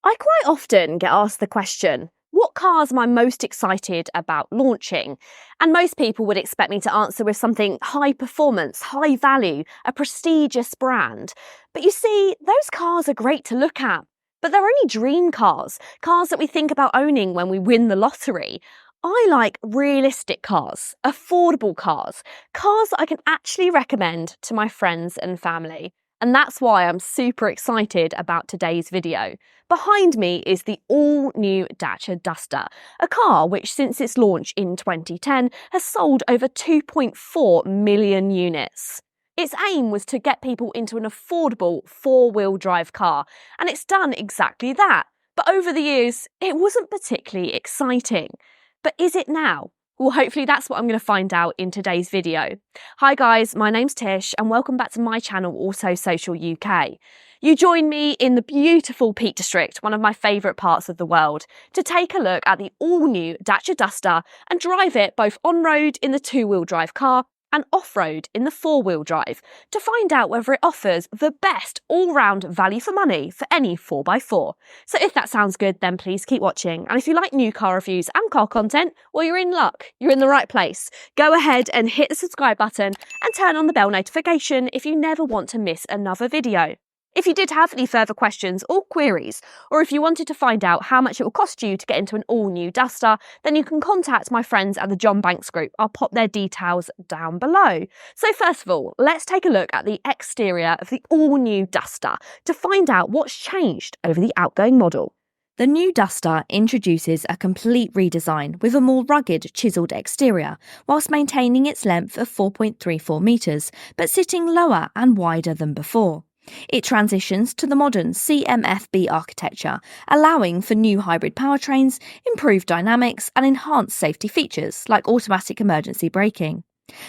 I quite often get asked the question, what cars am I most excited about launching? And most people would expect me to answer with something high performance, high value, a prestigious brand. But you see, those cars are great to look at, but they're only dream cars, cars that we think about owning when we win the lottery. I like realistic cars, affordable cars, cars that I can actually recommend to my friends and family. And that's why I'm super excited about today's video. Behind me is the all-new Dacia Duster, a car which since its launch in 2010 has sold over 2.4 million units. Its aim was to get people into an affordable four-wheel drive car, and it's done exactly that. But over the years, it wasn't particularly exciting. But is it now? Well, hopefully that's what I'm going to find out in today's video. Hi guys, my name's Tish and welcome back to my channel, Auto Social UK. You join me in the beautiful Peak District, one of my favourite parts of the world, to take a look at the all-new Dacia Duster and drive it both on-road in the two-wheel drive car and off-road in the four-wheel drive to find out whether it offers the best all-round value for money for any 4x4. So if that sounds good, then please keep watching. And if you like new car reviews and car content, well, you're in luck. You're in the right place. Go ahead and hit the subscribe button and turn on the bell notification if you never want to miss another video. If you did have any further questions or queries, or if you wanted to find out how much it will cost you to get into an all-new Duster, then you can contact my friends at the John Banks Group. I'll pop their details down below. So first of all, let's take a look at the exterior of the all-new Duster to find out what's changed over the outgoing model. The new Duster introduces a complete redesign with a more rugged, chiselled exterior, whilst maintaining its length of 4.34 metres, but sitting lower and wider than before. It transitions to the modern CMFB architecture, allowing for new hybrid powertrains, improved dynamics and enhanced safety features like automatic emergency braking.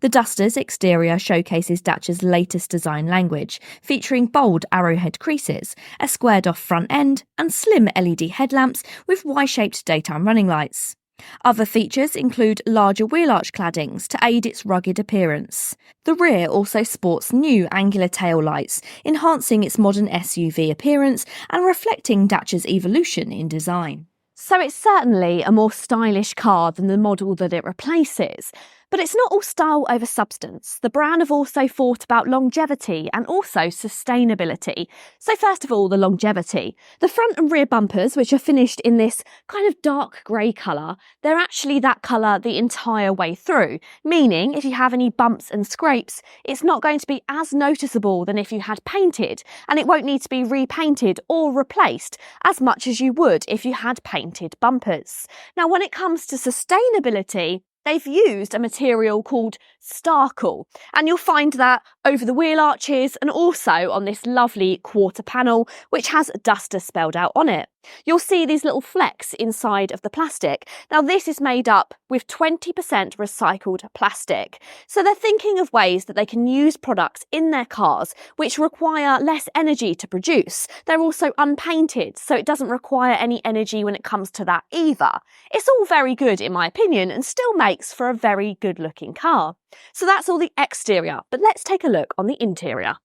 The Duster's exterior showcases Dacia's latest design language, featuring bold arrowhead creases, a squared-off front end and slim LED headlamps with Y-shaped daytime running lights. Other features include larger wheel arch claddings to aid its rugged appearance. The rear also sports new angular tail lights, enhancing its modern SUV appearance and reflecting Dacia's evolution in design. So it's certainly a more stylish car than the model that it replaces. But it's not all style over substance. The brand have also thought about longevity and also sustainability. So first of all, the longevity. The front and rear bumpers, which are finished in this kind of dark grey colour, they're actually that colour the entire way through, meaning if you have any bumps and scrapes, it's not going to be as noticeable than if you had painted, and it won't need to be repainted or replaced as much as you would if you had painted bumpers. Now, when it comes to sustainability, they've used a material called Starkle, and you'll find that over the wheel arches and also on this lovely quarter panel, which has Duster spelled out on it. You'll see these little flecks inside of the plastic. Now, this is made up with 20% recycled plastic. So they're thinking of ways that they can use products in their cars which require less energy to produce. They're also unpainted, so it doesn't require any energy when it comes to that either. It's all very good in my opinion and still makes for a very good looking car. So that's all the exterior, but let's take a look on the interior.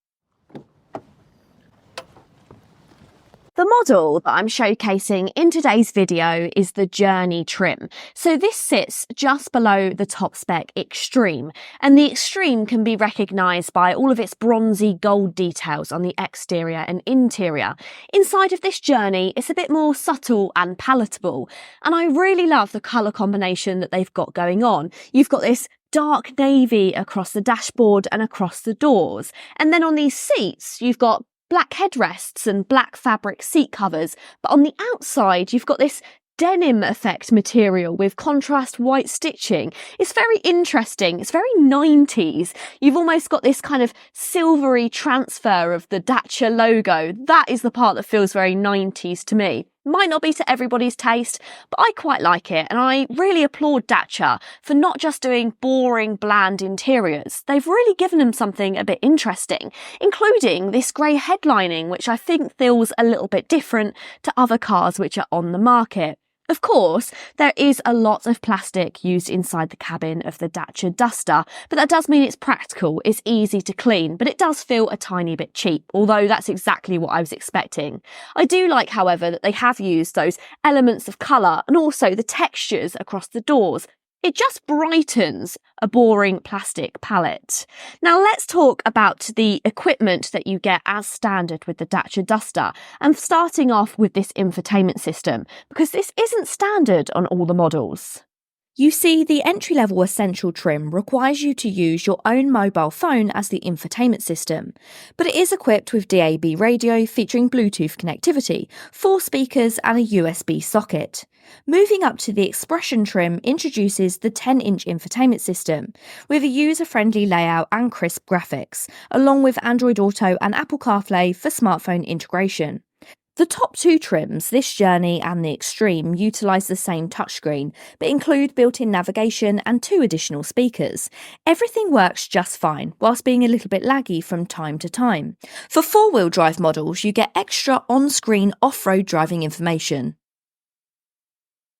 The model that I'm showcasing in today's video is the Journey trim. So this sits just below the top spec Extreme, and the Extreme can be recognised by all of its bronzy gold details on the exterior and interior. Inside of this Journey, it's a bit more subtle and palatable, and I really love the colour combination that they've got going on. You've got this dark navy across the dashboard and across the doors, and then on these seats you've got black headrests and black fabric seat covers, but on the outside you've got this denim effect material with contrast white stitching. It's very interesting. It's very 90s. You've almost got this kind of silvery transfer of the Dacia logo. That is the part that feels very 90s to me. Might not be to everybody's taste, but I quite like it, and I really applaud Dacia for not just doing boring, bland interiors. They've really given them something a bit interesting, including this grey headlining, which I think feels a little bit different to other cars which are on the market. Of course, there is a lot of plastic used inside the cabin of the Dacia Duster, but that does mean it's practical, it's easy to clean, but it does feel a tiny bit cheap, although that's exactly what I was expecting. I do like, however, that they have used those elements of colour and also the textures across the doors. It just brightens a boring plastic palette. Now let's talk about the equipment that you get as standard with the Dacia Duster, and starting off with this infotainment system, because this isn't standard on all the models. You see, the entry-level essential trim requires you to use your own mobile phone as the infotainment system, but it is equipped with DAB radio featuring Bluetooth connectivity, 4 speakers and a USB socket. Moving up to the Expression trim introduces the 10-inch infotainment system, with a user-friendly layout and crisp graphics, along with Android Auto and Apple CarPlay for smartphone integration. The top 2 trims, this Journey and the Extreme, utilise the same touchscreen, but include built-in navigation and 2 additional speakers. Everything works just fine, whilst being a little bit laggy from time to time. For 4-wheel drive models, you get extra on-screen off-road driving information.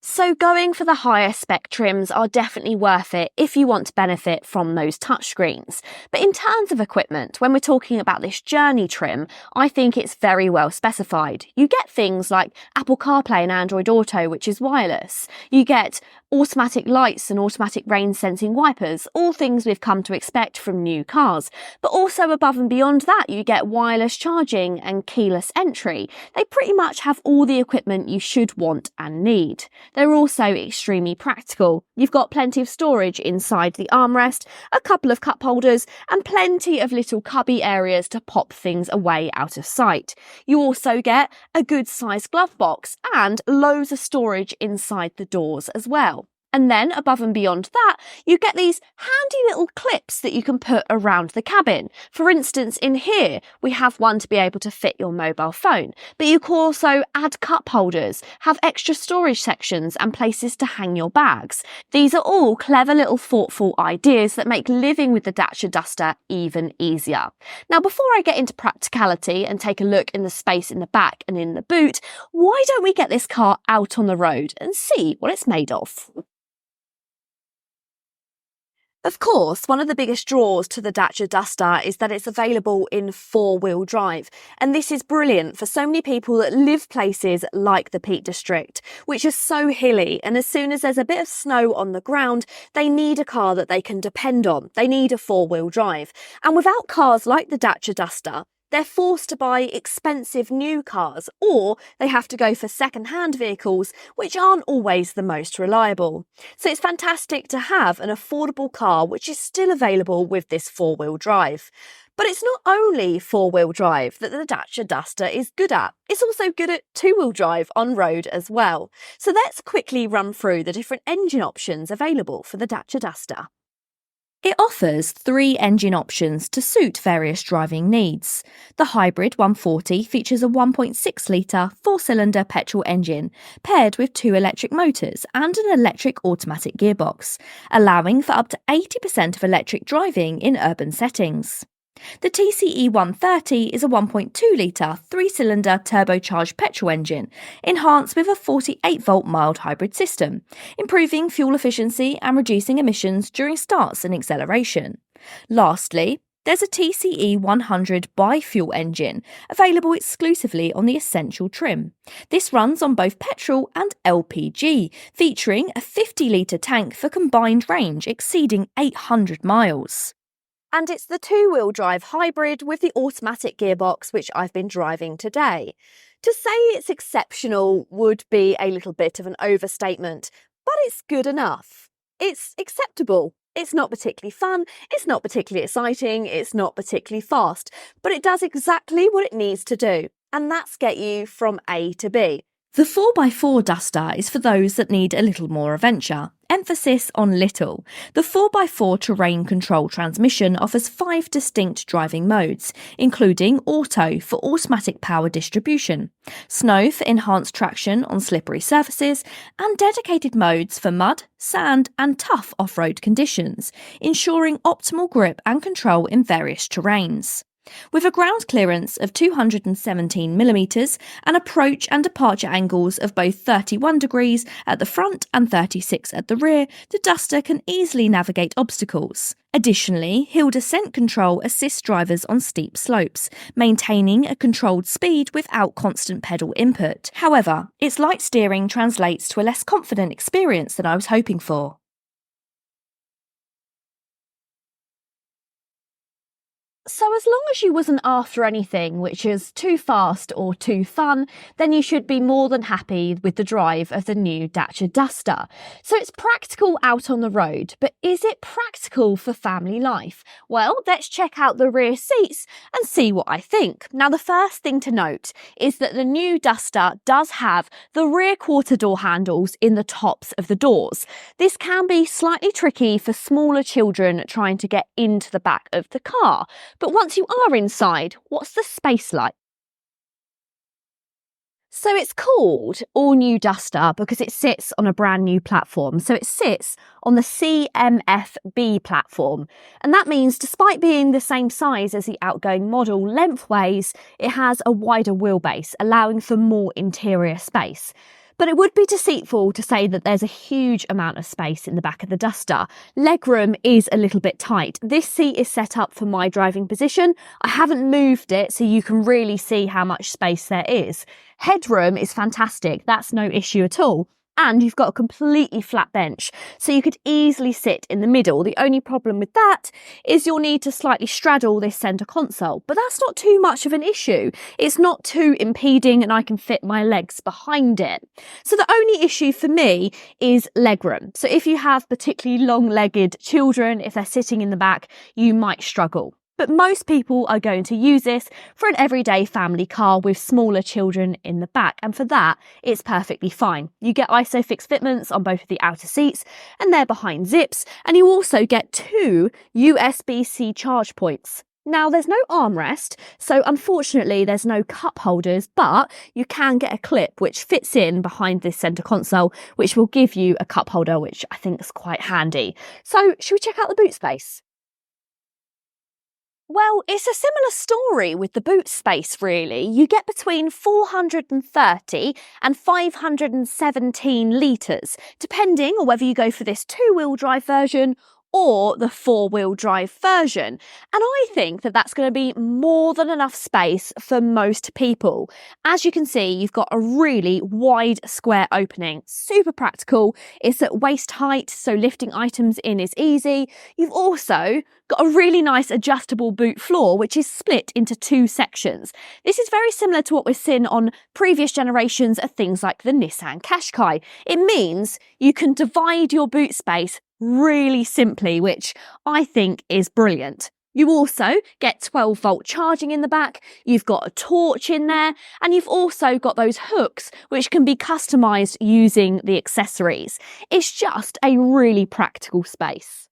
So going for the higher spec trims are definitely worth it if you want to benefit from those touchscreens. But in terms of equipment, when we're talking about this Journey trim, I think it's very well specified. You get things like Apple CarPlay and Android Auto, which is wireless. You get automatic lights and automatic rain sensing wipers, all things we've come to expect from new cars. But also above and beyond that, you get wireless charging and keyless entry. They pretty much have all the equipment you should want and need. They're also extremely practical. You've got plenty of storage inside the armrest, a couple of cup holders, and plenty of little cubby areas to pop things away out of sight. You also get a good sized glove box and loads of storage inside the doors as well. And then above and beyond that, you get these handy little clips that you can put around the cabin. For instance, in here, we have one to be able to fit your mobile phone, but you can also add cup holders, have extra storage sections and places to hang your bags. These are all clever little thoughtful ideas that make living with the Dacia Duster even easier. Now, before I get into practicality and take a look in the space in the back and in the boot, why don't we get this car out on the road and see what it's made of? Of course, one of the biggest draws to the Dacia Duster is that it's available in 4-wheel drive. And this is brilliant for so many people that live places like the Peak District, which is so hilly. And as soon as there's a bit of snow on the ground, they need a car that they can depend on. They need a 4-wheel drive. And without cars like the Dacia Duster, they're forced to buy expensive new cars, or they have to go for second-hand vehicles, which aren't always the most reliable. So it's fantastic to have an affordable car which is still available with this 4-wheel drive. But it's not only 4-wheel drive that the Dacia Duster is good at. It's also good at 2-wheel drive on road as well. So let's quickly run through the different engine options available for the Dacia Duster. It offers 3 engine options to suit various driving needs. The Hybrid 140 features a 1.6-litre 4-cylinder petrol engine paired with 2 electric motors and an electric automatic gearbox, allowing for up to 80% of electric driving in urban settings. The TCE 130 is a 1.2-litre 3-cylinder turbocharged petrol engine, enhanced with a 48-volt mild hybrid system, improving fuel efficiency and reducing emissions during starts and acceleration. Lastly, there's a TCE 100 bi-fuel engine, available exclusively on the Essential trim. This runs on both petrol and LPG, featuring a 50-litre tank for combined range exceeding 800 miles. And it's the 2-wheel drive hybrid with the automatic gearbox which I've been driving today. To say it's exceptional would be a little bit of an overstatement, but it's good enough. It's acceptable. It's not particularly fun, it's not particularly exciting, it's not particularly fast, but it does exactly what it needs to do, and that's get you from A to B. The 4x4 Duster is for those that need a little more adventure. Emphasis on little. The 4x4 terrain control transmission offers 5 distinct driving modes, including Auto for automatic power distribution, Snow for enhanced traction on slippery surfaces, and dedicated modes for mud, sand and tough off-road conditions, ensuring optimal grip and control in various terrains. With a ground clearance of 217mm and approach and departure angles of both 31 degrees at the front and 36 at the rear, the Duster can easily navigate obstacles. Additionally, hill descent control assists drivers on steep slopes, maintaining a controlled speed without constant pedal input. However, its light steering translates to a less confident experience than I was hoping for. So as long as you wasn't after anything which is too fast or too fun, then you should be more than happy with the drive of the new Dacia Duster. So it's practical out on the road, but is it practical for family life? Well, let's check out the rear seats and see what I think. Now, the first thing to note is that the new Duster does have the rear quarter door handles in the tops of the doors. This can be slightly tricky for smaller children trying to get into the back of the car. But once you are inside, what's the space like? So it's called All New Duster because it sits on a brand new platform. So it sits on the CMF-B platform. And that means despite being the same size as the outgoing model lengthways, it has a wider wheelbase, allowing for more interior space. But it would be deceitful to say that there's a huge amount of space in the back of the Duster. Legroom is a little bit tight. This seat is set up for my driving position. I haven't moved it so you can really see how much space there is. Headroom is fantastic. That's no issue at all. And you've got a completely flat bench, so you could easily sit in the middle. The only problem with that is you'll need to slightly straddle this centre console, but that's not too much of an issue. It's not too impeding and I can fit my legs behind it. So the only issue for me is legroom. So if you have particularly long-legged children, if they're sitting in the back, you might struggle. But most people are going to use this for an everyday family car with smaller children in the back. And for that, it's perfectly fine. You get ISOFIX fitments on both of the outer seats and they're behind zips. And you also get 2 USB-C charge points. Now, there's no armrest, so unfortunately there's no cup holders, but you can get a clip which fits in behind this centre console, which will give you a cup holder, which I think is quite handy. So should we check out the boot space? Well, it's a similar story with the boot space, really. You get between 430 and 517 litres, depending on whether you go for this two-wheel drive version or the four-wheel drive version. And I think that that's going to be more than enough space for most people. As you can see, you've got a really wide square opening, super practical. It's at waist height, so lifting items in is easy. You've also got a really nice adjustable boot floor, which is split into 2 sections. This is very similar to what we've seen on previous generations of things like the Nissan Qashqai. It means you can divide your boot space really simply, which I think is brilliant. You also get 12-volt charging in the back, you've got a torch in there, and you've also got those hooks which can be customised using the accessories. It's just a really practical space.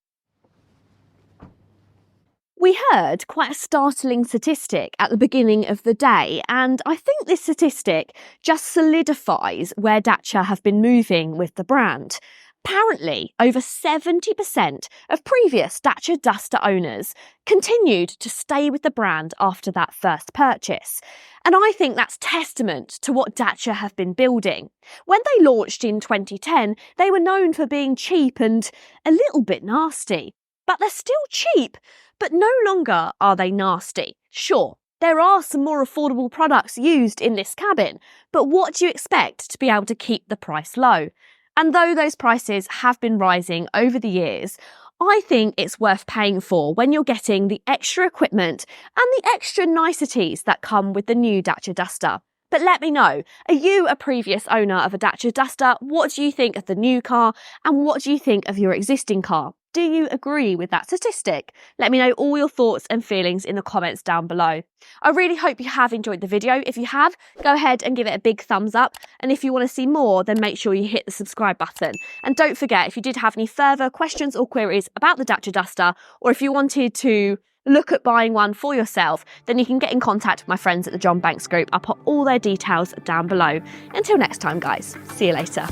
We heard quite a startling statistic at the beginning of the day, and I think this statistic just solidifies where Dacia have been moving with the brand. Apparently, over 70% of previous Dacia Duster owners continued to stay with the brand after that first purchase. And I think that's testament to what Dacia have been building. When they launched in 2010, they were known for being cheap and a little bit nasty. But they're still cheap, but no longer are they nasty. Sure, there are some more affordable products used in this cabin, but what do you expect to be able to keep the price low? And though those prices have been rising over the years, I think it's worth paying for when you're getting the extra equipment and the extra niceties that come with the new Dacia Duster. But let me know, are you a previous owner of a Dacia Duster? What do you think of the new car? And what do you think of your existing car? Do you agree with that statistic? Let me know all your thoughts and feelings in the comments down below. I really hope you have enjoyed the video. If you have, go ahead and give it a big thumbs up. And if you want to see more, then make sure you hit the subscribe button. And don't forget, if you did have any further questions or queries about the Dacia Duster, or if you wanted to look at buying one for yourself, then you can get in contact with my friends at the John Banks Group. I'll put all their details down below. Until next time, guys, see you later.